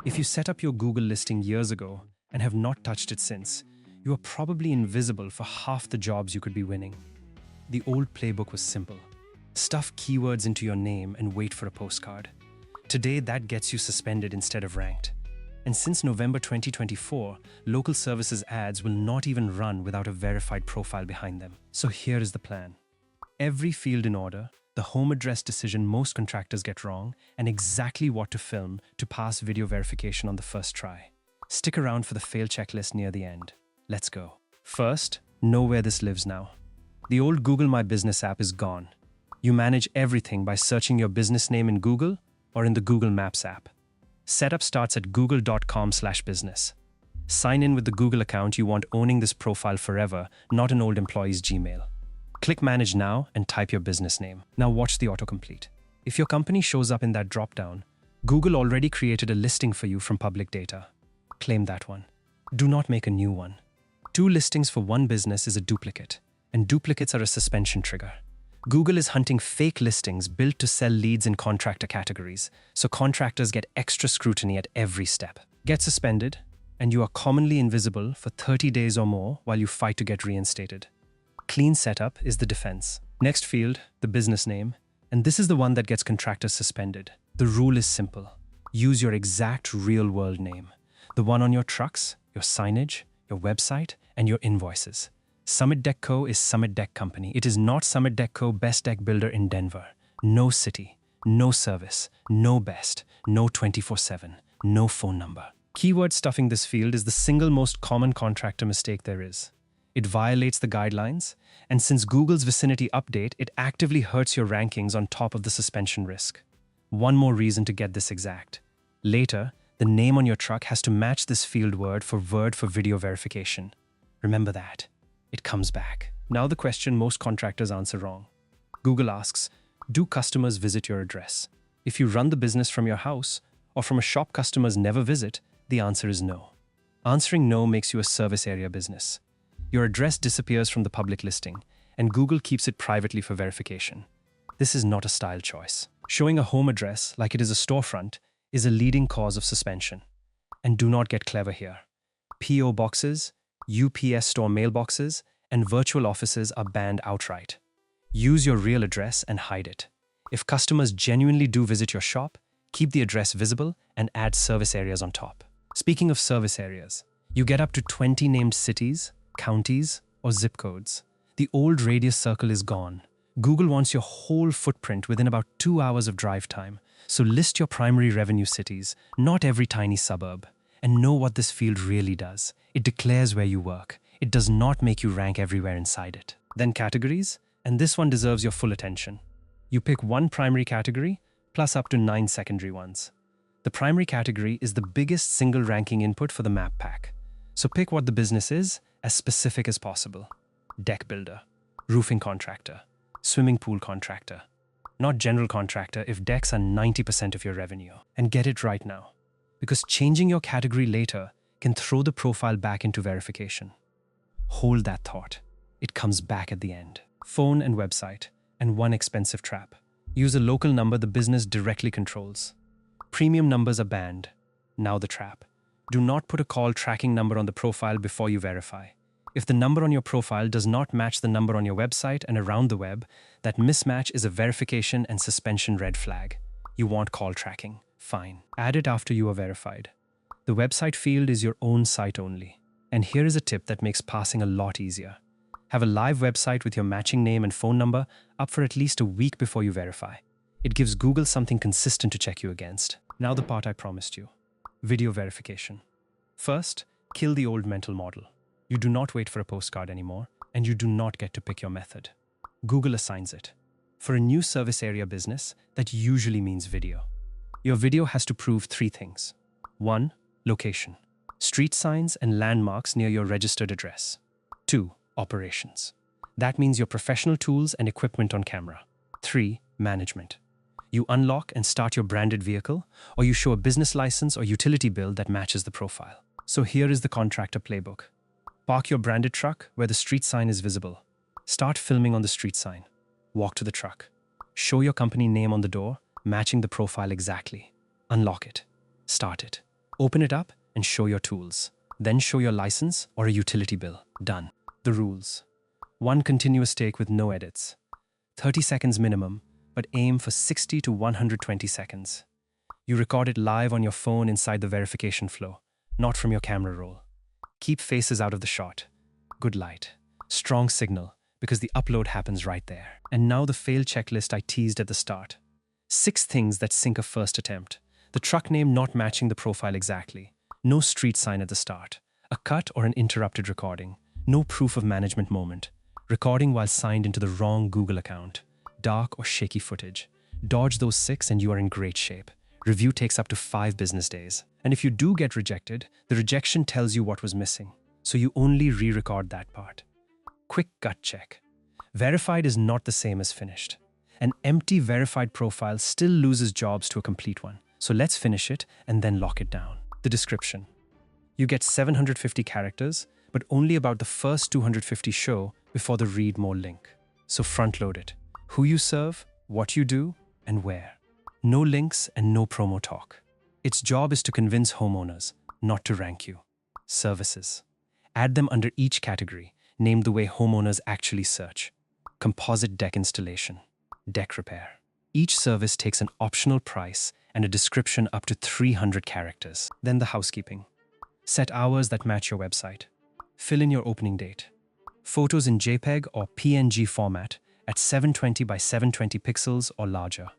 If you set up your Google listing years ago and have not touched it since, you are probably invisible for half the jobs you could be winning. The old playbook was simple. Stuff keywords into your name and wait for a postcard. Today, that gets you suspended instead of ranked. And since November 2024, local services ads will not even run without a verified profile behind them. So here is the plan. Every field in order, the home address decision most contractors get wrong, and exactly what to film to pass video verification on the first try. Stick around for the fail checklist near the end. Let's go. First, know where this lives now. The old Google My Business app is gone. You manage everything by searching your business name in Google or in the Google Maps app. Setup starts at google.com/business. Sign in with the Google account you want owning this profile forever, not an old employee's Gmail. Click Manage Now and type your business name. Now watch the autocomplete. If your company shows up in that dropdown, Google already created a listing for you from public data. Claim that one. Do not make a new one. 2 listings for one business is a duplicate, and duplicates are a suspension trigger. Google is hunting fake listings built to sell leads in contractor categories, so contractors get extra scrutiny at every step. Get suspended, and you are commonly invisible for 30 days or more while you fight to get reinstated. Clean setup is the defense. Next field, the business name, and this is the one that gets contractors suspended. The rule is simple. Use your exact real-world name. The one on your trucks, your signage, your website, and your invoices. Summit Deck Co. is Summit Deck Company. It is not Summit Deck Co. Best Deck Builder in Denver. No city, no service, no best, no 24/7, no phone number. Keyword stuffing this field is the single most common contractor mistake there is. It violates the guidelines, and since Google's vicinity update, it actively hurts your rankings on top of the suspension risk. One more reason to get this exact. Later, the name on your truck has to match this field word for video verification. Remember that. It comes back. Now the question most contractors answer wrong. Google asks, do customers visit your address? If you run the business from your house or from a shop customers never visit, the answer is no. Answering no makes you a service area business. Your address disappears from the public listing, and Google keeps it privately for verification. This is not a style choice. Showing a home address like it is a storefront is a leading cause of suspension. And do not get clever here. P.O. boxes, UPS store mailboxes, and virtual offices are banned outright. Use your real address and hide it. If customers genuinely do visit your shop, keep the address visible and add service areas on top. Speaking of service areas, you get up to 20 named cities, counties, or zip codes. The old radius circle is gone. Google wants your whole footprint within about 2 hours of drive time, so list your primary revenue cities, not every tiny suburb. And know what this field really does. It declares where you work. It does not make you rank everywhere inside it. Then categories, and this one deserves your full attention. You pick one primary category, plus up to 9 secondary ones. The primary category is the biggest single ranking input for the map pack. So pick what the business is, as specific as possible. Deck builder, roofing contractor, swimming pool contractor. Not general contractor if decks are 90% of your revenue. And get it right now. Because changing your category later can throw the profile back into verification. Hold that thought. It comes back at the end. Phone and website, and one expensive trap. Use a local number the business directly controls. Premium numbers are banned. Now the trap. Do not put a call tracking number on the profile before you verify. If the number on your profile does not match the number on your website and around the web, that mismatch is a verification and suspension red flag. You want call tracking. Fine. Add it after you are verified. The website field is your own site only. And here is a tip that makes passing a lot easier. Have a live website with your matching name and phone number up for at least a week before you verify. It gives Google something consistent to check you against. Now the part I promised you. Video verification. First, kill the old mental model. You do not wait for a postcard anymore, and you do not get to pick your method. Google assigns it. For a new service area business, that usually means video. Your video has to prove 3 things. 1. Location. Street signs and landmarks near your registered address. 2. Operations. That means your professional tools and equipment on camera. 3. Management. You unlock and start your branded vehicle, or you show a business license or utility bill that matches the profile. So here is the contractor playbook. Park your branded truck where the street sign is visible. Start filming on the street sign. Walk to the truck. Show your company name on the door, matching the profile exactly. Unlock it. Start it. Open it up and show your tools. Then show your license or a utility bill. Done. The rules. 1 continuous take with no edits. 30 seconds minimum, but aim for 60 to 120 seconds. You record it live on your phone inside the verification flow, not from your camera roll. Keep faces out of the shot. Good light. Strong signal, because the upload happens right there. And now the fail checklist I teased at the start. 6 things that sink a first attempt. The truck name not matching the profile exactly. No street sign at the start. A cut or an interrupted recording. No proof of management moment. Recording while signed into the wrong Google account. Dark or shaky footage. Dodge those 6 and you are in great shape. Review takes up to 5 business days. And if you do get rejected, the rejection tells you what was missing. So you only re-record that part. Quick gut check. Verified is not the same as finished. An empty verified profile still loses jobs to a complete one. So let's finish it and then lock it down. The description. You get 750 characters, but only about the first 250 show before the read more link. So front load it. Who you serve, what you do, and where. No links and no promo talk. Its job is to convince homeowners, not to rank you. Services. Add them under each category, named the way homeowners actually search. Composite deck installation. Deck repair. Each service takes an optional price and a description up to 300 characters. Then the housekeeping. Set hours that match your website. Fill in your opening date. Photos in JPEG or PNG format at 720 by 720 pixels or larger.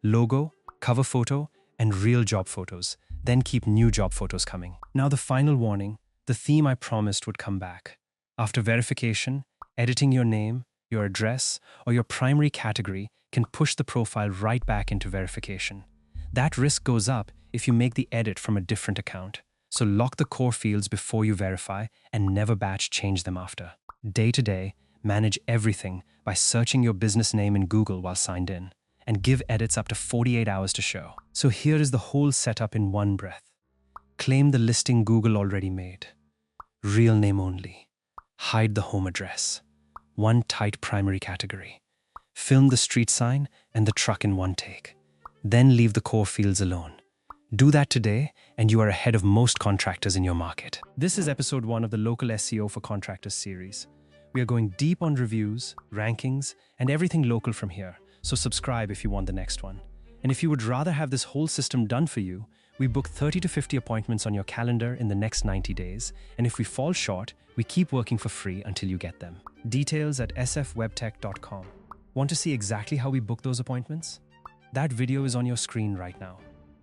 Logo, cover photo, and real job photos. Then keep new job photos coming. Now the final warning, the theme I promised would come back. After verification, editing your name, your address, or your primary category can push the profile right back into verification. That risk goes up if you make the edit from a different account. So lock the core fields before you verify and never batch change them after. Day to day, manage everything by searching your business name in Google while signed in, and give edits up to 48 hours to show. So here is the whole setup in one breath. Claim the listing Google already made. Real name only. Hide the home address. One tight primary category. Film the street sign and the truck in one take. Then leave the core fields alone. Do that today, and you are ahead of most contractors in your market. This is episode 1 of the Local SEO for Contractors series. We are going deep on reviews, rankings, and everything local from here, so subscribe if you want the next one. And if you would rather have this whole system done for you, we book 30 to 50 appointments on your calendar in the next 90 days, and if we fall short, we keep working for free until you get them. Details at sfwebtech.com. Want to see exactly how we book those appointments? That video is on your screen right now.